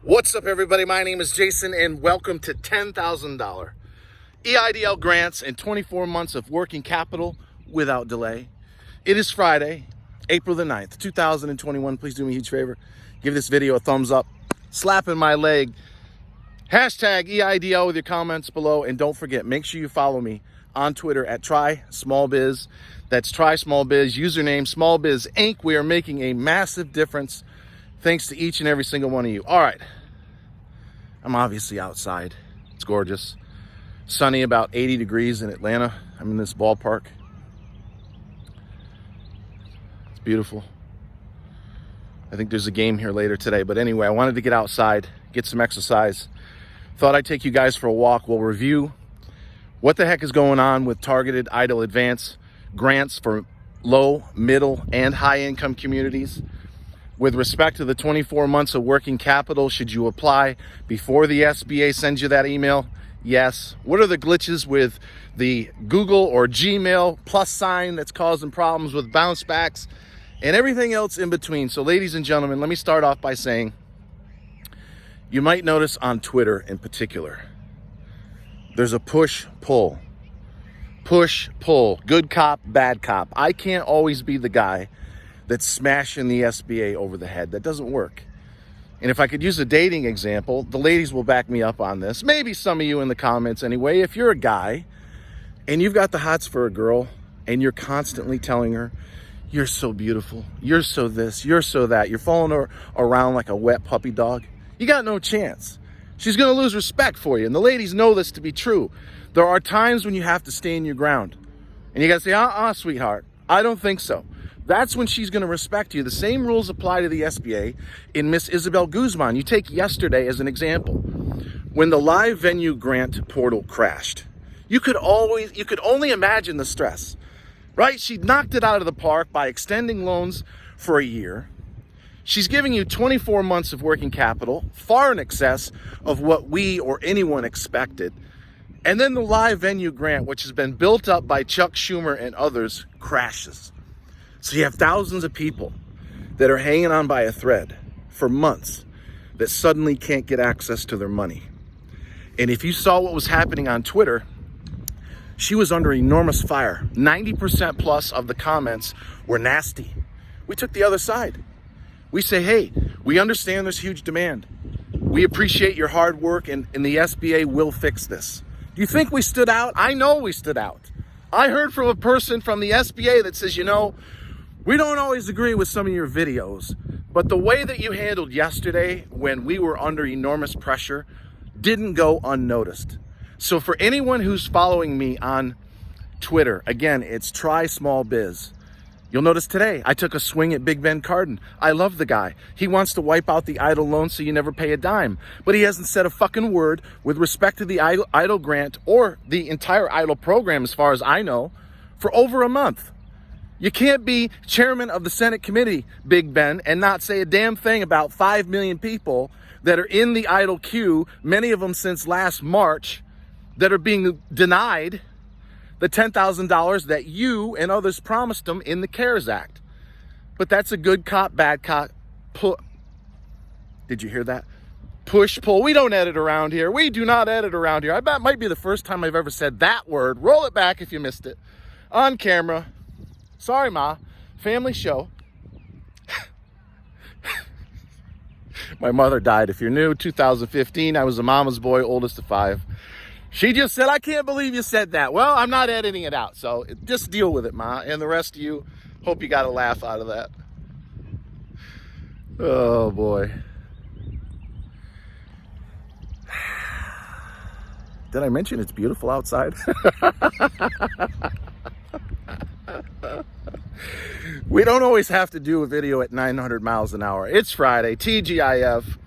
What's up, everybody? My name is Jason, and welcome to $10,000 EIDL grants and 24 months of working capital without delay. It is Friday, April the 9th, 2021. Please do me a huge favor. Give this video a thumbs up, slap in my leg, hashtag EIDL with your comments below, and don't forget, make sure you follow me on Twitter at TrySmallBiz. That's TrySmallBiz, username SmallBiz Inc. We are making a massive difference thanks to each and every single one of you. All right, I'm obviously outside. It's gorgeous. Sunny, about 80 degrees in Atlanta. I'm in this ballpark. It's beautiful. I think there's a game here later today. But anyway, I wanted to get outside, get some exercise. Thought I'd take you guys for a walk. We'll review what the heck is going on with targeted EIDL advance grants for low, middle, and high-income communities. With respect to the 24 months of working capital, should you apply before the SBA sends you that email? Yes. What are the glitches with the Google or Gmail plus sign that's causing problems with bounce backs and everything else in between? So ladies and gentlemen, let me start off by saying, you might notice on Twitter in particular, there's a push-pull. Push-pull. Good cop, bad cop. I can't always be the guy that's smashing the SBA over the head. That doesn't work. And if I could use a dating example, the ladies will back me up on this. Maybe some of you in the comments anyway. If you're a guy and you've got the hots for a girl and you're constantly telling her, you're so beautiful, you're so this, you're so that, you're following her around like a wet puppy dog, you got no chance. She's going to lose respect for you. And the ladies know this to be true. There are times when you have to stand your ground. And you got to say, sweetheart, I don't think so. That's when she's going to respect you. The same rules apply to the SBA in Miss Isabel Guzman. You take yesterday as an example. When the live venue grant portal crashed, you could only imagine the stress, right? She knocked it out of the park by extending loans for a year. She's giving you 24 months of working capital, far in excess of what we or anyone expected. And then the live venue grant, which has been built up by Chuck Schumer and others, crashes. So you have thousands of people that are hanging on by a thread for months that suddenly can't get access to their money. And if you saw what was happening on Twitter, she was under enormous fire. 90% plus of the comments were nasty. We took the other side. We say, hey, we understand there's huge demand. We appreciate your hard work, and the SBA will fix this. Do you think we stood out? I know we stood out. I heard from a person from the SBA that says, we don't always agree with some of your videos, but the way that you handled yesterday when we were under enormous pressure didn't go unnoticed. So for anyone who's following me on Twitter, again, it's TrySmallBiz. You'll notice today I took a swing at Big Ben Cardin. I love the guy. He wants to wipe out the EIDL loan so you never pay a dime. But he hasn't said a fucking word with respect to the EIDL grant or the entire EIDL program, as far as I know, for over a month. You can't be chairman of the Senate committee, Big Ben, and not say a damn thing about 5 million people that are in the EIDL queue, many of them since last March, that are being denied the $10,000 that you and others promised them in the CARES Act. But that's a good cop, bad cop. Did you hear that? Push, pull. We don't edit around here. We do not edit around here. I bet it might be the first time I've ever said that word. Roll it back if you missed it. On camera. Sorry, Ma. Family show. My mother died. If you're new, 2015. I was a mama's boy, oldest of 5. She just said, I can't believe you said that. Well, I'm not editing it out, so just deal with it, Ma. And the rest of you, hope you got a laugh out of that. Oh, boy. Did I mention it's beautiful outside? We don't always have to do a video at 900 miles an hour. It's Friday, TGIF.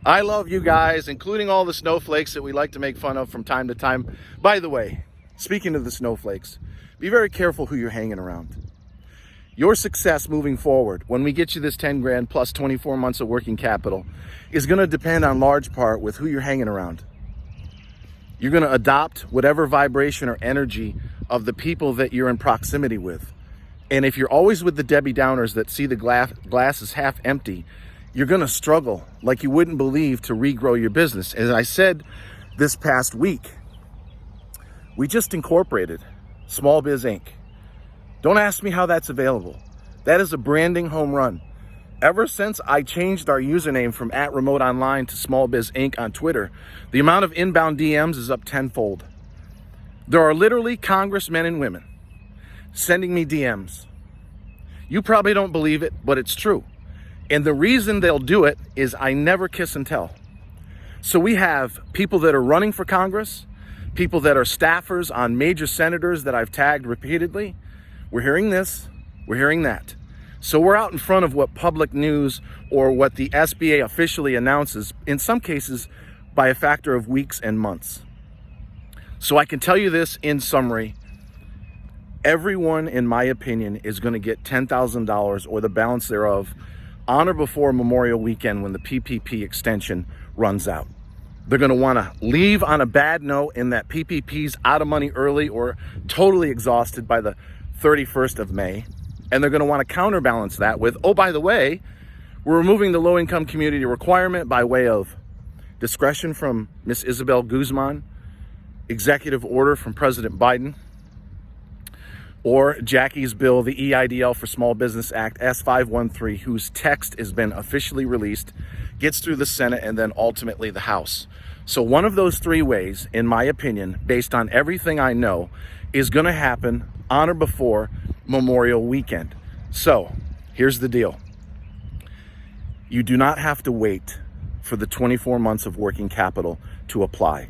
I love you guys, including all the snowflakes that we like to make fun of from time to time. By the way, speaking of the snowflakes, be very careful who you're hanging around. Your success moving forward, when we get you this 10 grand plus 24 months of working capital, is going to depend on large part with who you're hanging around. You're going to adopt whatever vibration or energy of the people that you're in proximity with. And if you're always with the Debbie Downers that see the glass is half empty, you're going to struggle like you wouldn't believe to regrow your business. As I said this past week, we just incorporated Small Biz Inc. Don't ask me how that's available. That is a branding home run. Ever since I changed our username from @remoteonline to Small Biz Inc. on Twitter, the amount of inbound DMs is up tenfold. There are literally congressmen and women sending me DMs. You probably don't believe it, but it's true. And the reason they'll do it is I never kiss and tell. So we have people that are running for Congress, people that are staffers on major senators that I've tagged repeatedly. We're hearing this, we're hearing that. So we're out in front of what public news or what the SBA officially announces, in some cases by a factor of weeks and months. So I can tell you this in summary. Everyone, in my opinion, is going to get $10,000 or the balance thereof on or before Memorial Weekend when the PPP extension runs out. They're going to want to leave on a bad note in that PPP's out of money early or totally exhausted by the 31st of May. And they're going to want to counterbalance that with, oh, by the way, we're removing the low-income community requirement by way of discretion from Ms. Isabel Guzman, executive order from President Biden, or Jackie's bill, the EIDL for Small Business Act S513, whose text has been officially released, gets through the Senate and then ultimately the House. So one of those three ways, in my opinion, based on everything I know, is going to happen on or before Memorial Weekend. So here's the deal. You do not have to wait for the 24 months of working capital to apply.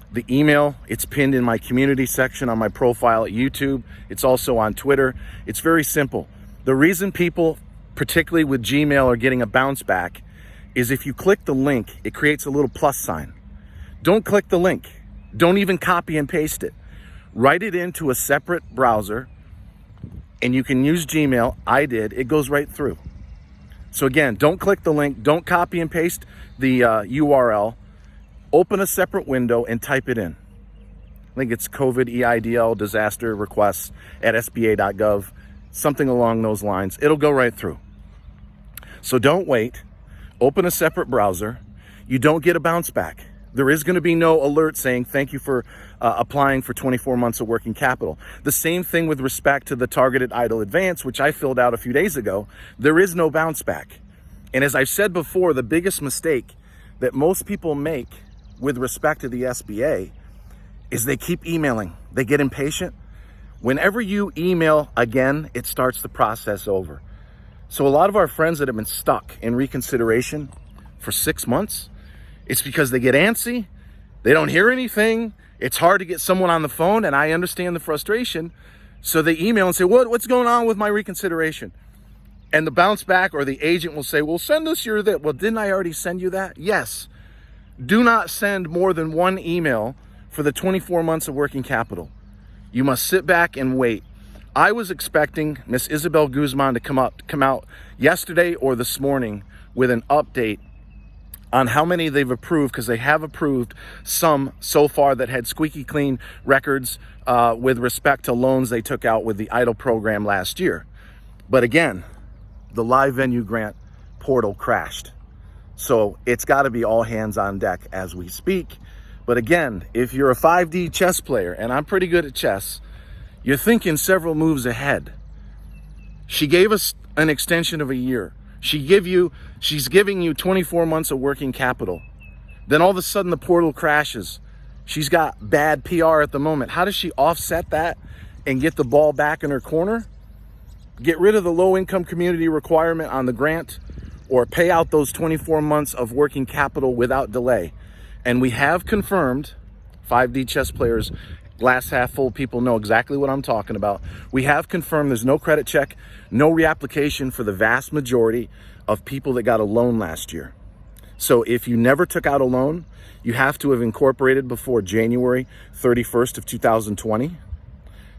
The email, it's pinned in my community section on my profile at YouTube. It's also on Twitter. It's very simple. The reason people, particularly with Gmail, are getting a bounce back is if you click the link, it creates a little plus sign. Don't click the link. Don't even copy and paste it. Write it into a separate browser, and you can use Gmail. I did. It goes right through. So again, don't click the link. Don't copy and paste the URL. Open a separate window and type it in. I think it's COVID EIDL disaster requests at sba.gov, something along those lines. It'll go right through. So don't wait. Open a separate browser. You don't get a bounce back. There is going to be no alert saying thank you for applying for 24 months of working capital. The same thing with respect to the targeted EIDL advance, which I filled out a few days ago. There is no bounce back. And as I've said before, the biggest mistake that most people make with respect to the SBA is they keep emailing. They get impatient. Whenever you email again, it starts the process over. So a lot of our friends that have been stuck in reconsideration for 6 months, it's because they get antsy. They don't hear anything. It's hard to get someone on the phone, and I understand the frustration. So they email and say, what's going on with my reconsideration? And the bounce back or the agent will say, well, send us your that. Well, didn't I already send you that? Yes. Do not send more than one email for the 24 months of working capital. You must sit back and wait. I was expecting Miss Isabel Guzman to come out yesterday or this morning with an update on how many they've approved, because they have approved some so far that had squeaky clean records with respect to loans they took out with the EIDL program last year. But again, the live venue grant portal crashed. So it's got to be all hands on deck as we speak. But again, if you're a 5D chess player, and I'm pretty good at chess, you're thinking several moves ahead. She gave us an extension of a year. She's giving you 24 months of working capital. Then all of a sudden the portal crashes. She's got bad PR at the moment. How does she offset that and get the ball back in her corner? Get rid of the low income community requirement on the grant, or pay out those 24 months of working capital without delay. And we have confirmed, 5D chess players, glass half full people know exactly what I'm talking about. We have confirmed there's no credit check, no reapplication for the vast majority of people that got a loan last year. So if you never took out a loan, you have to have incorporated before January 31st of 2020.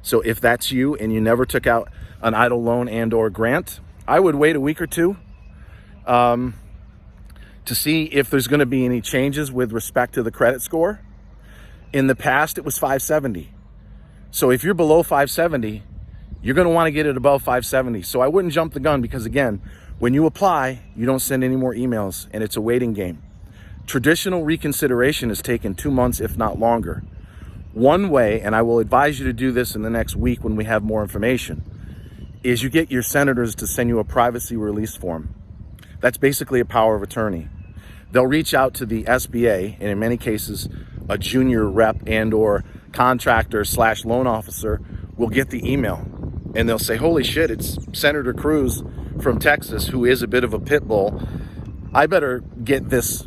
So if that's you and you never took out an EIDL loan and or grant, I would wait a week or two to see if there's going to be any changes with respect to the credit score. In the past, it was 570. So if you're below 570, you're going to want to get it above 570. So I wouldn't jump the gun because, again, When you apply, you don't send any more emails, and it's a waiting game. Traditional reconsideration has taken 2 months, if not longer. One way, and I will advise you to do this in the next week when we have more information, is you get your senators to send you a privacy release form. That's basically a power of attorney. They'll reach out to the SBA, and in many cases, a junior rep and or contractor / loan officer will get the email, and they'll say, holy shit, it's Senator Cruz from Texas, who is a bit of a pit bull. I better get this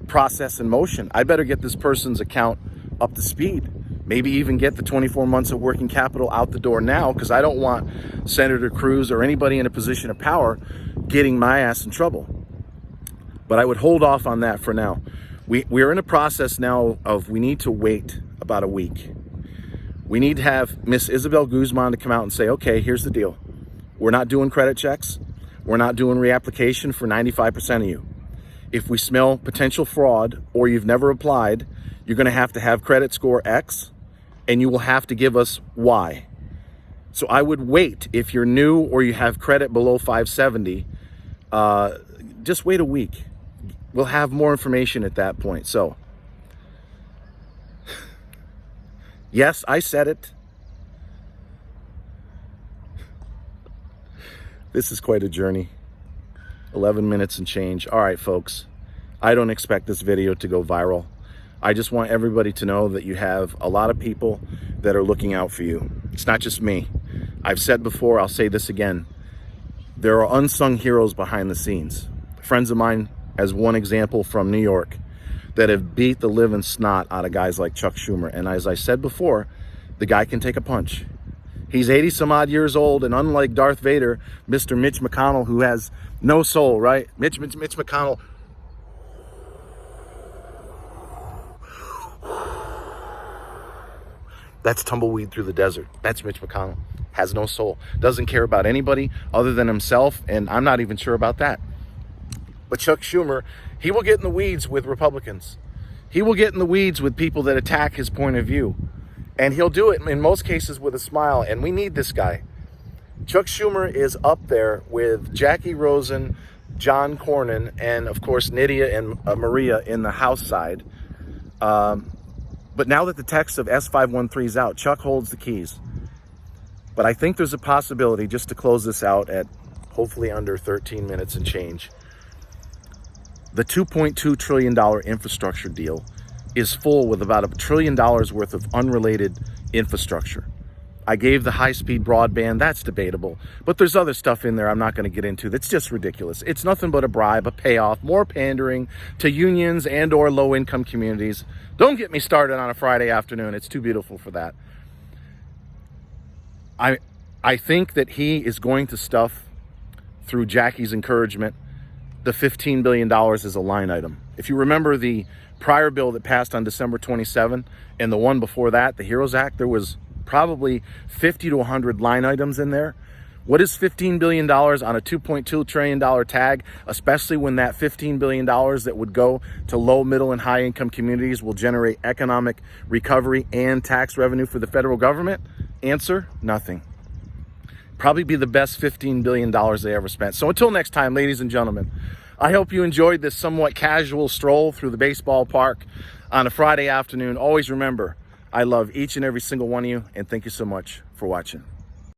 process in motion. I better get this person's account up to speed. Maybe even get the 24 months of working capital out the door now, because I don't want Senator Cruz or anybody in a position of power getting my ass in trouble. But I would hold off on that for now. We're in a process now of we need to wait about a week. We need to have Miss Isabel Guzman to come out and say, okay, here's the deal. We're not doing credit checks. We're not doing reapplication for 95% of you. If we smell potential fraud or you've never applied, you're going to have credit score X, and you will have to give us Y. So I would wait. If you're new or you have credit below 570, just wait a week. We'll have more information at that point. So, yes, I said it. This is quite a journey. 11 minutes and change. All right, folks. I don't expect this video to go viral. I just want everybody to know that you have a lot of people that are looking out for you. It's not just me. I've said before, I'll say this again. There are unsung heroes behind the scenes. Friends of mine, as one example from New York, that have beat the living snot out of guys like Chuck Schumer. And as I said before, the guy can take a punch. He's 80 some odd years old, and unlike Darth Vader, Mr. Mitch McConnell, who has no soul, right? Mitch McConnell. That's tumbleweed through the desert. That's Mitch McConnell. Has no soul. Doesn't care about anybody other than himself, and I'm not even sure about that. But Chuck Schumer, he will get in the weeds with Republicans. He will get in the weeds with people that attack his point of view. And he'll do it in most cases with a smile, and we need this guy. Chuck Schumer is up there with Jackie Rosen, John Cornyn, and of course Nydia and Maria in the House side. But now that the text of S513 is out, Chuck holds the keys. But I think there's a possibility, just to close this out at hopefully under 13 minutes and change, the $2.2 trillion infrastructure deal is full with about $1 trillion worth of unrelated infrastructure. I gave the high-speed broadband, that's debatable, but there's other stuff in there I'm not going to get into that's just ridiculous. It's nothing but a bribe, a payoff, more pandering to unions and or low-income communities. Don't get me started on a Friday afternoon. It's too beautiful for that. I think that he is going to stuff, through Jackie's encouragement, the $15 billion as a line item. If you remember the prior bill that passed on December 27 and the one before that, the HEROES Act, there was probably 50 to 100 line items in there. What is $15 billion on a $2.2 trillion tag, especially when that $15 billion that would go to low, middle, and high income communities will generate economic recovery and tax revenue for the federal government? Answer, nothing. Probably be the best $15 billion they ever spent. So until next time, ladies and gentlemen, I hope you enjoyed this somewhat casual stroll through the baseball park on a Friday afternoon. Always remember, I love each and every single one of you, and thank you so much for watching.